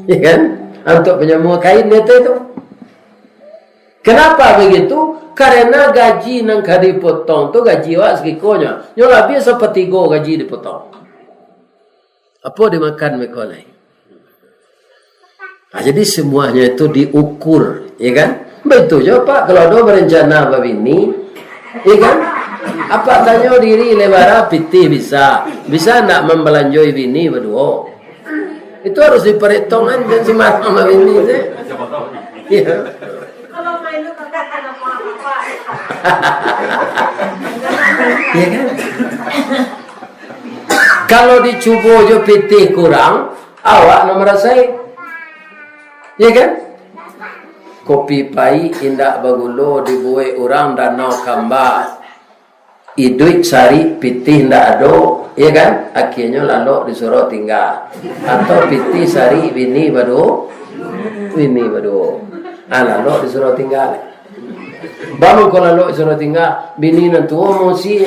Ya kan? Untuk penyemua kain itu. Kenapa begitu? Karena gaji nang kadi potong tu gaji awak sekikonya. Nyo lebih sepertiga gaji dipotong. Apa dimakan mereka lain? Jadi semuanya itu diukur, ya kan? Betul je Pak. Kalau ada berencana begini, ya kan? Apa tanya diri lebara piti bisa nak membelanjoi bini berdua. Itu harus diperhitungkan dan semarang sama bini deh. Iya. Kalau main lu kagak ada apa-apa. Iya kan? Kalau dicubo jo piti kurang, awak nomor rasai. Iya kan? Kopi pai indak bagulo dibuai orang danau kamba. Iduit sari pitih ndak ado, ya kan? Akhirnya lalu disuruh tinggal. Atau pitih sari bini bado, lalu disuruh tinggal. Baru kalau lalu disuruh tinggal, bini nanti mau sih,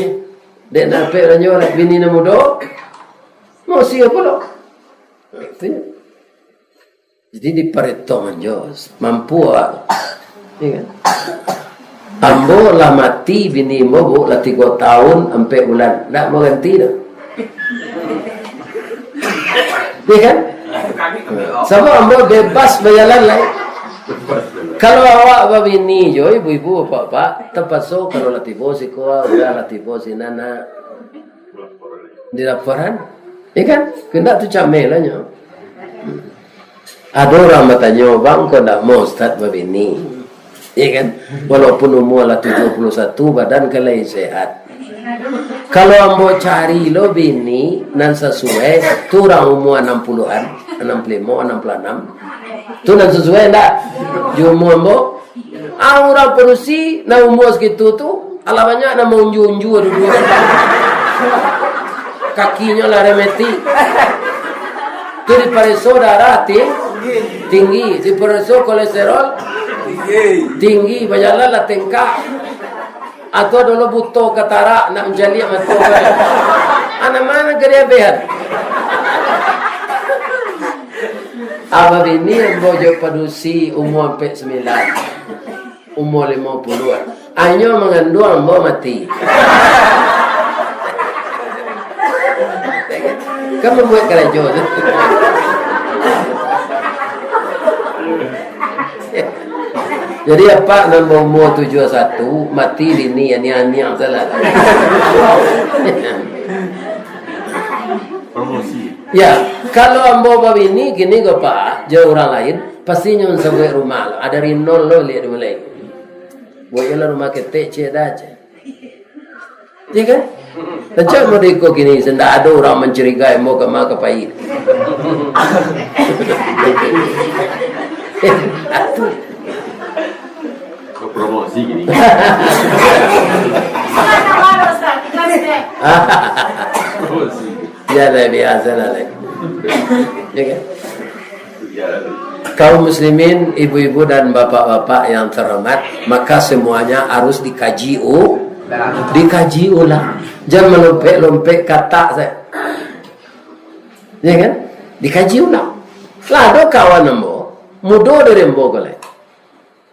dek nape ranjol, bini namudo, mau sih apa lo? Jadi diperhitungan jos, mampu ah, ya kan? Ambo lah mati bini mo lah 3 tahun sampai bulan nak mau ganti dah. Iya kan? Sama ambo bebas bayaran lain. Kalau awak bini jo ibu-ibu bapak terpaksa kalau latipo si koa udah latipo si nana di laporan, iya kan? Kena tu camel lah nyo. Ada orang bertanya bang kau nak mau start babini. Ya kan, walaupun umur lah 71 badan kelai sehat. Kalau ambo cari lo bini nan sesuai, tu orang umur 60-an, 65, 66. Tu nan sesuai ndak? Umur ambo, orang perusi na umur segitu tu, alamannya na mau unju-unju dulu. Kakinya lah remeti. Tu di pariso darah tinggi, di pariso kolesterol tinggi, bajalan lah tengkak. Atau dulu butuh ketara nak menjali matu. Anak mana kerebehan? Abang ini bojo padusi umur 49, umur 50-an. Hanya mengandung ambo mati. Kamu buat kerja. Jadi apa nama umur 71 mati dini yang salah. Promosi. Ya, kalau ambo babi ini gini go pak, jauh orang lain pasti nyon sampai rumah. Ada rinol lo lihat mulai. Boyolah rumah ketek cek aja. Ya kan? Macam mau diko gini, sendak ada orang mencurigai mau ke mak pahit. Promosi gini. Promosi. Ya lah biasa lah. Ya kan? Ya. Kaum muslimin, ibu-ibu dan bapak-bapak yang terhormat, maka semuanya harus dikaji ulang. Jangan melompek-lompek kata saya. Ya kan? Dikaji ulang. Lah ada kawan ambo, muda dari ambo kali.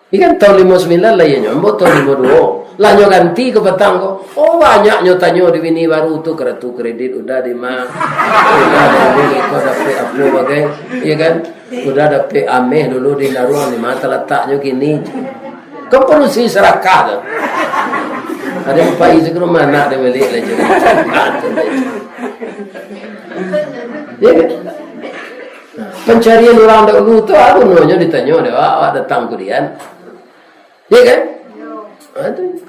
Ikan tahun 59 lah ya nyambo tahun 52. Lah nyo ganti ke petang ko. Oh banyak nyo tanyo di bini baru tu kartu kredit udah di mah. Udah ada ko dapat apa bagai. Iya kan? Udah dapat ameh dulu di naruang di mata letaknya kini. Kau perlu si serakah tu. Ada yang pai ke rumah nak dia balik lagi. Ya kan? Pencarian orang dahulu tu aku nonyo ditanya dia awak datang kurian. Ya kan? Aduh.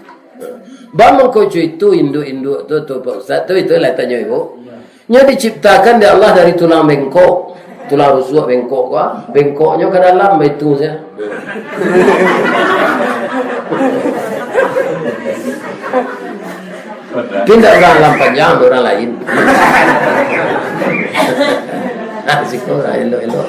Bang kau itu induk-induk tu Pak Ustaz tu itu lah tanya ibu. Nya diciptakan oleh Allah dari tulang bengkok. Tulang rusuk bengkok kah? Bengkoknya ke dalam itu saja. Tidak orang panjang orang lain. Asik orang elok-elok.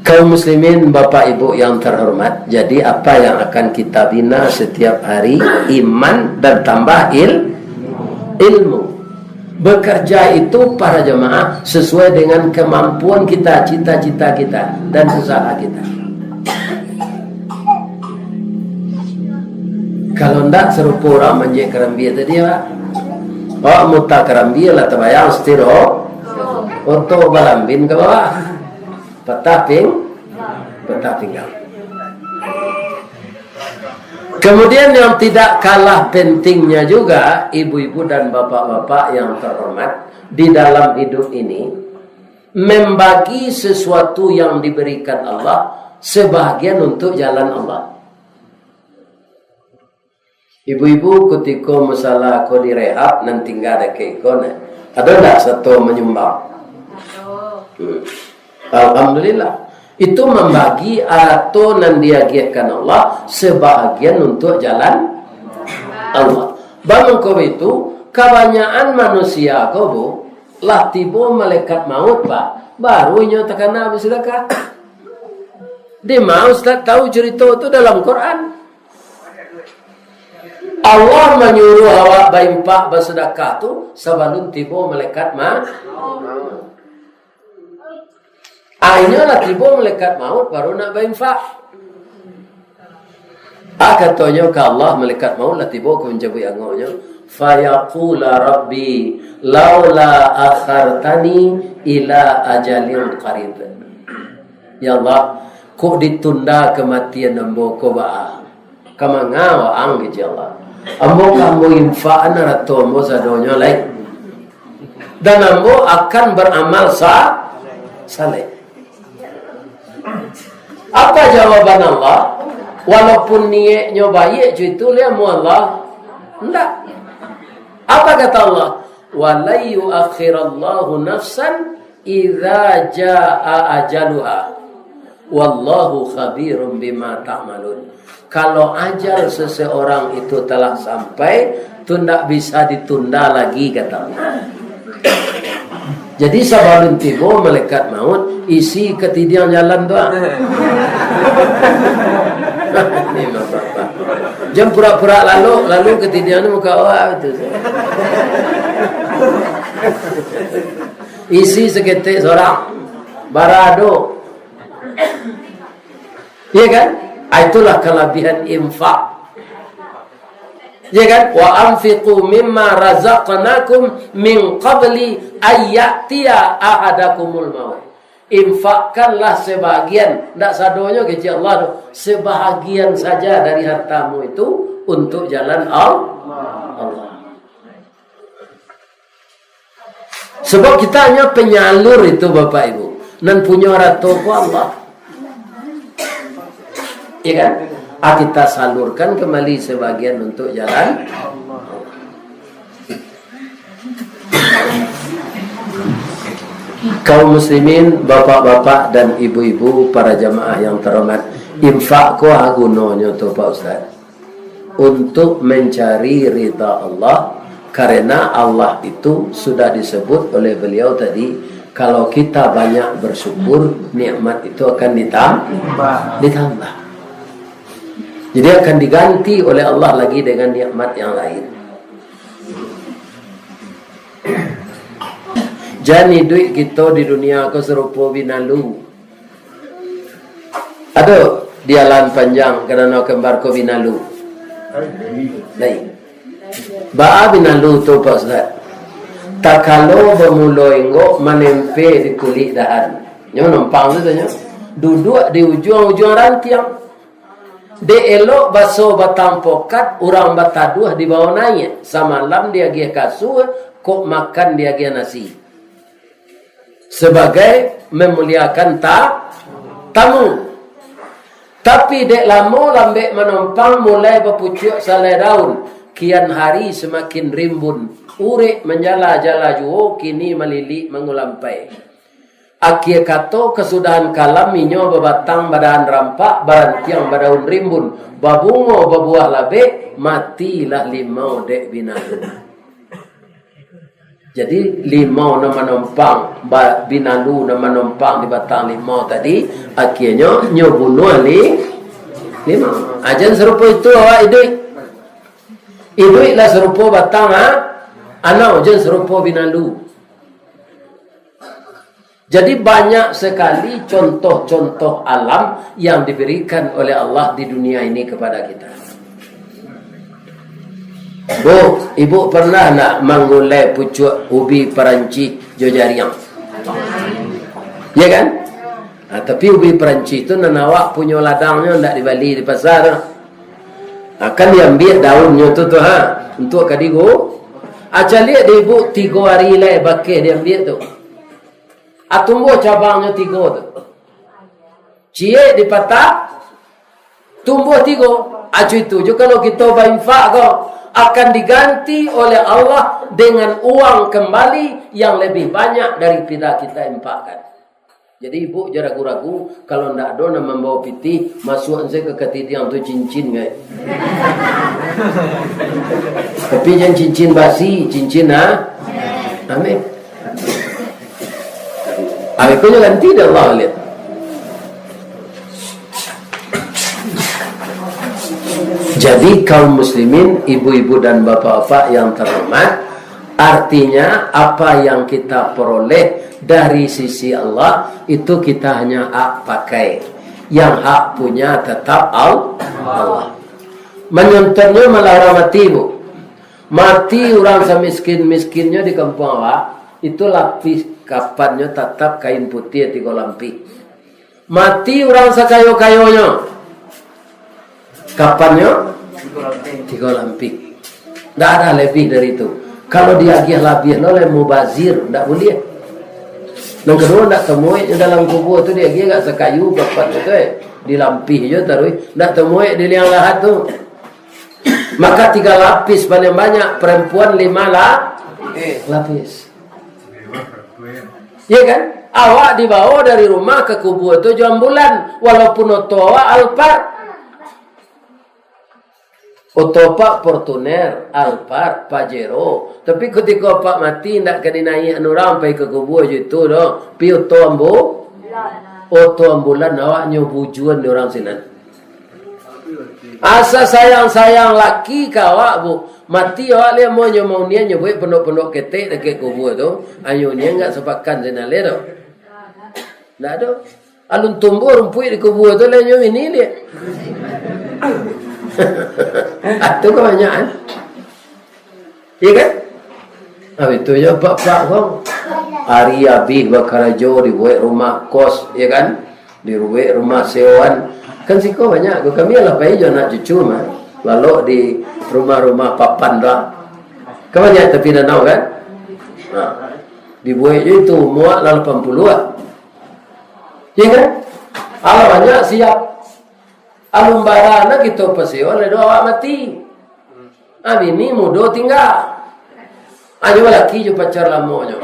Kaum muslimin, bapak ibu yang terhormat, jadi apa yang akan kita bina setiap hari? Iman dan tambah ilmu. Bekerja itu para jemaah sesuai dengan kemampuan kita, cita-cita kita dan usaha kita. Kalau ndak serupa orang menjek kerambia tadi pak. Oh muta kerambia lah terbayang setiro. Untuk balambin ke bawah. Petah pinggang. Kemudian yang tidak kalah pentingnya juga, ibu-ibu dan bapak-bapak yang terhormat, di dalam hidup ini membagi sesuatu yang diberikan Allah sebahagian untuk jalan Allah. Ibu-ibu ketika masalah kau direhab nanti nggak ada keikon, ada tak satu menyumbang? Alhamdulillah. Itu membagi atau yang diagiatkan Allah sebahagian untuk jalan Allah. Bangun kau itu kebanyakan manusia kau lah tiba malaikat maut pak baru nyatakan Nabi sedekah. Dia mau Ustaz tahu cerita itu dalam Quran. Allah menyuruh awak baimpak bersedekah tu sebelum tiba malaikat maut. Akhirnya lah tiba malaikat maut baru nak baimpak. Katanya ke Allah malaikat maut lah tiba kau menjawab angonya. Fayaqula rabbi laula akhartani ila ajalin qarib. Ya Allah, kok ditunda kematian ambo ko ba? Kamangawa ang ya Allah. Ambo kamu infa'an atau ambo sadonya lain. Dan ambo akan beramal saleh. Apa jawaban Allah? Walaupun niatnya baik itu lihat mu Allah. Enggak. Apa kata Allah? Wala yu'akhirallahu nafsan idza jaa ajaluha. Wallahu khabirum bima ta'malun. Kalau ajal seseorang itu telah sampai, itu tidak bisa ditunda lagi kata Allah. Jadi sebelum tiba malaikat maut isi ketidian jalan doang. Ini bapak. Jam pura-pura lalu ketidian muka awak itu. Isi seketik seorang barado. Iya kan? Itulah kelebihan infak. Ya kan? Wa anfiqu mimma razaqnakum min qabli ayyatiya ahadakumul maut. Infakkanlah sebahagian, tidak sadonya keji Allah, sebahagian saja dari hartamu itu untuk jalan Allah. Sebab kita hanya penyalur itu Bapak Ibu, dan punya ratu Allah. Ya kan? Kita salurkan kembali sebagian untuk jalan kaum muslimin, bapak-bapak dan ibu-ibu, para jamaah yang terhormat, infak ko gunanya tu Pak Ustaz untuk mencari ridha Allah, karena Allah itu sudah disebut oleh beliau tadi, kalau kita banyak bersyukur nikmat itu akan ditambah. Jadi akan diganti oleh Allah lagi dengan nikmat yang lain. Jadi duit kita di dunia aku serupa binalu. Ada dialan panjang kerana kembar ko binalu. Lain. Ba binalu tu Pak Ustaz. Tak kalau bermula engok menempe di kulit dahan. Nyo numpang tu tanya. Duduk di ujung-ujung rantiang. De elok baso batang pokat, orang bataduh di bawah naik. Samalam dia gia kasur, kok makan dia gia nasi. Sebagai memuliakan tamu. Tapi dek lama lambek menumpang mulai berpucuk salai daun. Kian hari semakin rimbun. Urik menjala-jala juho, kini melilik mengulampai. Akhir kata kesudahan kalam minyo bebatang badan rampak, barantiang badaun rimbun, babungo babuah labe, matilah limau dek binalu. Jadi limau nama numpang, binalu nama numpang di batang limau tadi, akhirnya nyobunuh limau. Ajan serupa itu awak idui. Idui lah serupa batang anak ajan serupa binalu. Jadi banyak sekali contoh-contoh alam yang diberikan oleh Allah di dunia ini kepada kita. Bu, ibu pernah nak mengulai pucuk ubi peranci jojariang? Ya kan? Tapi ubi peranci itu nanawak punya ladangnya tidak dibeli di pasar. Akan diambil daunnya tu untuk kadigo. Aja lihat dia ibu 3 hari lai bakeh dia ambil tu. Tumbuh cabangnya 3 tu. Cie dipatah, tumbuh 3. Aja itu je kalau kita berinfak kau akan diganti oleh Allah dengan uang kembali yang lebih banyak daripada kita infakkan. Jadi ibu jangan ragu-ragu kalau ndak ada nak membawa piti masuk saya ke ketitiang tu cincin kan. Tapi jangan cincin basi, cincin amin. Aku jangan tidak Allah lihat. Jadi kaum muslimin, ibu-ibu dan bapak-bapak yang terhormat, artinya apa yang kita peroleh dari sisi Allah itu kita hanya hak pakai. Yang hak punya tetap Allah. Menyontornya malah orang mati bu. Mati orang semiskin-miskinnya di kampung awak, itu lapis kapannya tetap kain putih 3 lampi. Mati orang sekayo-kayonya, kapannya 3 lampi. Tidak ada lebih dari itu. Kalau diagih lebih oleh mubazir, tidak boleh. Yang kedua, tidak temui dalam kubur tu diagih kat sekayu kapan tu di lampi je taruh. Tidak temui di liang lahat tu. Maka 3 lapis paling banyak, perempuan 5 lapis. Ya kan? Awak dibawa dari rumah ke kubur tu jam bulan, walaupun awak Alphard. Otopak Fortuner, Alphard, Pajero. Tapi ketika pak mati tidak kena naik orang pergi ke kubur je tu dah. Pi oto ambulan awak nyobujuan di orang sini. Asa sayang laki kawak bu. Mati awak dia mau nian nyobuit pendok-pendok ketek dekat kubur tu. Ayo nian enggak sepakan sini le tu. Ndak ada. Alun tumbuh rumput di kubur tu le nyob ini dia. Itu kebanyakan. Iya kan? Habis itu ya bapak kau hari habis bakarajo dibuat rumah kos, ya kan? Dibuat rumah sewaan. Kan sih kau banyak. Kami lah pergi nak cucu mah. Lalu di rumah-rumah papan dah. Kebanyakan tapi dah tahu kan? Dibuat itu muat 80-an. Ya kan? Kalau banyak siap. Alumbarana kita pasio le doa mati. Bini mudo tinggal. Ayo laki jo pacar lamonyo.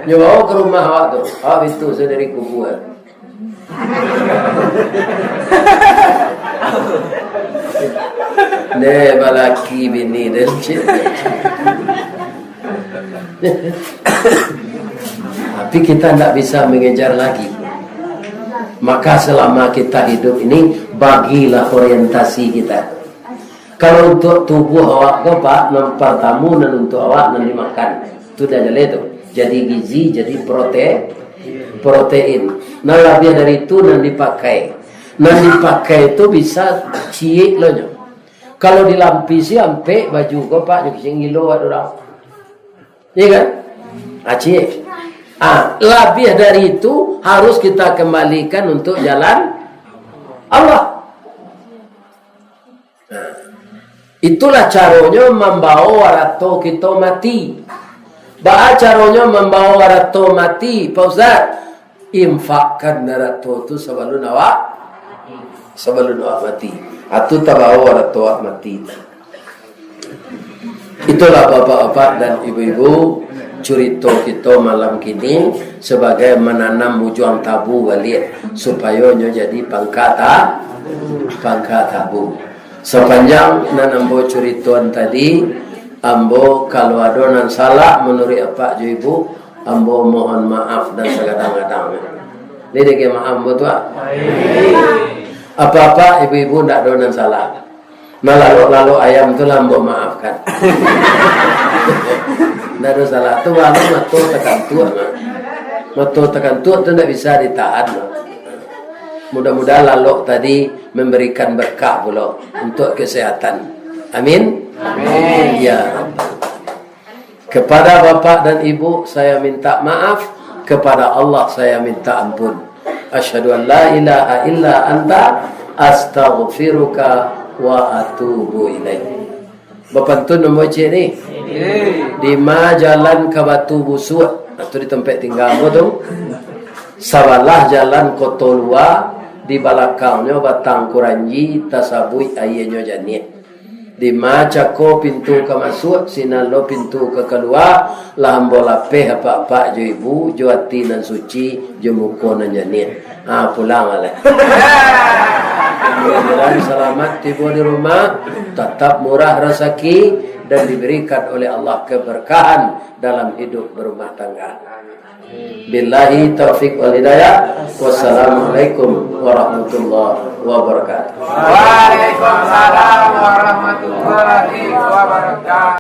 Nyo bawa ke rumah awak tu. Habis tu saya dari kubur. Ne balaki bini dan cik. Tapi kita tidak bisa mengejar lagi. Maka selama kita hidup ini, bagilah orientasi kita. Kalau untuk tubuh awak kau pak, nampak tamu dan untuk awak nanti makan. Itu dah jelas tu. Jadi gizi, jadi protein. Nah lebih dari itu nanti dipakai. Nanti dipakai itu bisa ciek loh. Kalau dilampisi sampai baju kau pak, nyuci ngilo ada orang. Iya kan? Ciek. Lebih dari itu harus kita kembalikan untuk jalan Allah. Itulah caranya membawa warato kita mati. Baca caranya membawa warato mati, Pak Ustaz. Infakkan warato itu sebelum awak mati. Atau tabawa warato awak mati. Itulah bapak-bapak dan ibu-ibu cerita kita malam kini sebagai menanam bujuang tabu balik supaya jadi pangkat tabu. Sepanjang nanambo cerituan tadi, ambo kalau ada nan salah menurut apa jo ibu, ambo mohon maaf dan segadang-gadang. Ini ke maaf ambo tu. Apa-apa ibu-ibu ndak ada nan salah. Nah lalu ayam tu ambo maafkan. Ndak ada salah tu walau mato tekan tua. Mato tekan tua tu ndak bisa ditahan. Mudah-mudahan lalu tadi memberikan berkah pula untuk kesehatan. Amin. Amin. Ya Rabbal. Kepada bapak dan ibu saya minta maaf, kepada Allah saya minta ampun. Asyhadu an la ilaha illa anta astaghfiruka wa atubu ilaih. Bapantun nombor C ni. Di ma jalan ke Batu Busuk, atau di tempat tinggal tu. Sabalah jalan Kotolua, di belakangnya batang kuranji, tasabui ayahnya janiat. Di maca ko pintu ke masuk, sinalo pintu ke keluar, lambola pe apa-apa jo ibu, jo hati nan suci, jo muko nan janiat. Pulang lah. Mudah-mudahan selamat tiba di rumah, tetap murah rezeki dan diberikan oleh Allah keberkahan dalam hidup berumah tangga. Billahi taufiq wal hidayah. Wassalamualaikum warahmatullahi wabarakatuh. Waalaikumsalam warahmatullahi wabarakatuh.